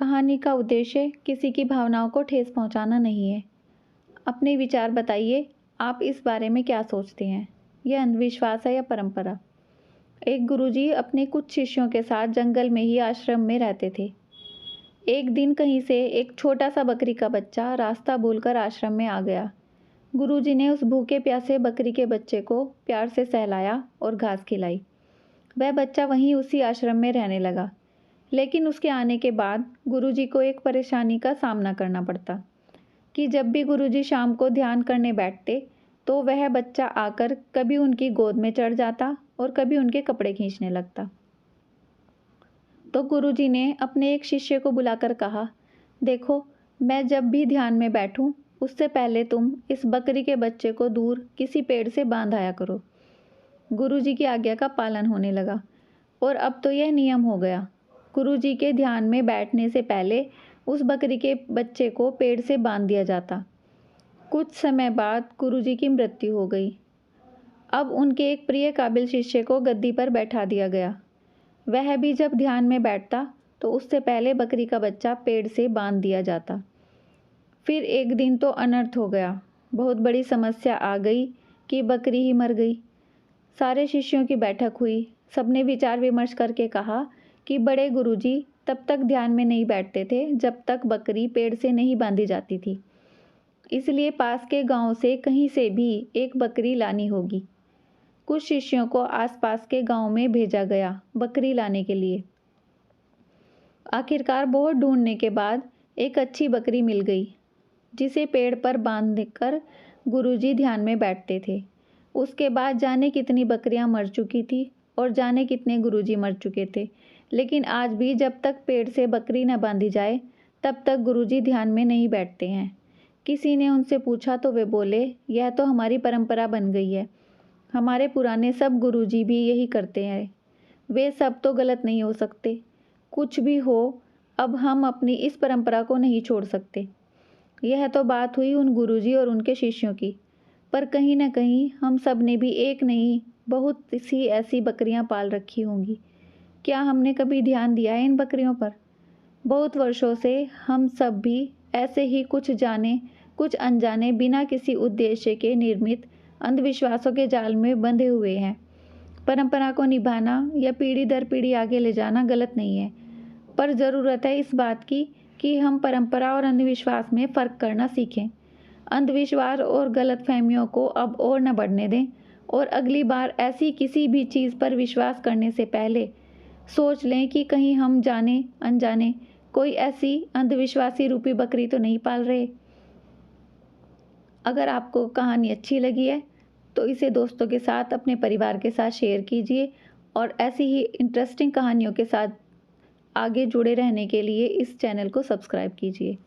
कहानी का उद्देश्य किसी की भावनाओं को ठेस पहुंचाना नहीं है। अपने विचार बताइए, आप इस बारे में क्या सोचते हैं? यह अंधविश्वास है या परंपरा? एक गुरुजी अपने कुछ शिष्यों के साथ जंगल में ही आश्रम में रहते थे। एक दिन कहीं से एक छोटा सा बकरी का बच्चा रास्ता भूलकर आश्रम में आ गया। गुरुजी ने उस भूखे प्यासे बकरी के बच्चे को प्यार से सहलाया और घास खिलाई। वह बच्चा वहीं उसी आश्रम में रहने लगा। लेकिन उसके आने के बाद गुरुजी को एक परेशानी का सामना करना पड़ता कि जब भी गुरुजी शाम को ध्यान करने बैठते तो वह बच्चा आकर कभी उनकी गोद में चढ़ जाता और कभी उनके कपड़े खींचने लगता। तो गुरुजी ने अपने एक शिष्य को बुलाकर कहा, देखो, मैं जब भी ध्यान में बैठूं उससे पहले तुम इस बकरी के बच्चे को दूर किसी पेड़ से बांध आया करो। गुरुजी की आज्ञा का पालन होने लगा और अब तो यह नियम हो गया। गुरुजी के ध्यान में बैठने से पहले उस बकरी के बच्चे को पेड़ से बांध दिया जाता। कुछ समय बाद गुरुजी की मृत्यु हो गई। अब उनके एक प्रिय काबिल शिष्य को गद्दी पर बैठा दिया गया। वह भी जब ध्यान में बैठता तो उससे पहले बकरी का बच्चा पेड़ से बांध दिया जाता। फिर एक दिन तो अनर्थ हो गया। बहुत बड़ी समस्या आ गई कि बकरी ही मर गई। सारे शिष्यों की बैठक हुई। सबने विचार विमर्श करके कहा कि बड़े गुरुजी तब तक ध्यान में नहीं बैठते थे जब तक बकरी पेड़ से नहीं बांधी जाती थी। इसलिए पास के गांव से कहीं से भी एक बकरी लानी होगी। कुछ शिष्यों को आसपास के गांव में भेजा गया बकरी लाने के लिए। आखिरकार बहुत ढूंढने के बाद एक अच्छी बकरी मिल गई जिसे पेड़ पर बांधकर गुरुजी ध्यान में बैठते थे। उसके बाद जाने कितनी बकरियां मर चुकी थी और जाने कितने गुरुजी मर चुके थे, लेकिन आज भी जब तक पेड़ से बकरी न बांधी जाए तब तक गुरुजी ध्यान में नहीं बैठते हैं। किसी ने उनसे पूछा तो वे बोले, यह तो हमारी परंपरा बन गई है। हमारे पुराने सब गुरुजी भी यही करते हैं। वे सब तो गलत नहीं हो सकते। कुछ भी हो, अब हम अपनी इस परंपरा को नहीं छोड़ सकते। यह तो बात हुई उन गुरुजी और उनके शिष्यों की, पर कहीं ना कहीं हम सब ने भी एक नहीं बहुत सी ऐसी बकरियां पाल रखी होंगी। क्या हमने कभी ध्यान दिया है इन बकरियों पर? बहुत वर्षों से हम सब भी ऐसे ही कुछ जाने कुछ अनजाने बिना किसी उद्देश्य के निर्मित अंधविश्वासों के जाल में बंधे हुए हैं। परंपरा को निभाना या पीढ़ी दर पीढ़ी आगे ले जाना गलत नहीं है, पर ज़रूरत है इस बात की कि हम परंपरा और अंधविश्वास में फ़र्क करना सीखें। अंधविश्वास और गलतफहमियों को अब और न बढ़ने दें और अगली बार ऐसी किसी भी चीज़ पर विश्वास करने से पहले सोच लें कि कहीं हम जाने अनजाने कोई ऐसी अंधविश्वासी रूपी बकरी तो नहीं पाल रहे। अगर आपको कहानी अच्छी लगी है तो इसे दोस्तों के साथ, अपने परिवार के साथ शेयर कीजिए और ऐसी ही इंटरेस्टिंग कहानियों के साथ आगे जुड़े रहने के लिए इस चैनल को सब्सक्राइब कीजिए।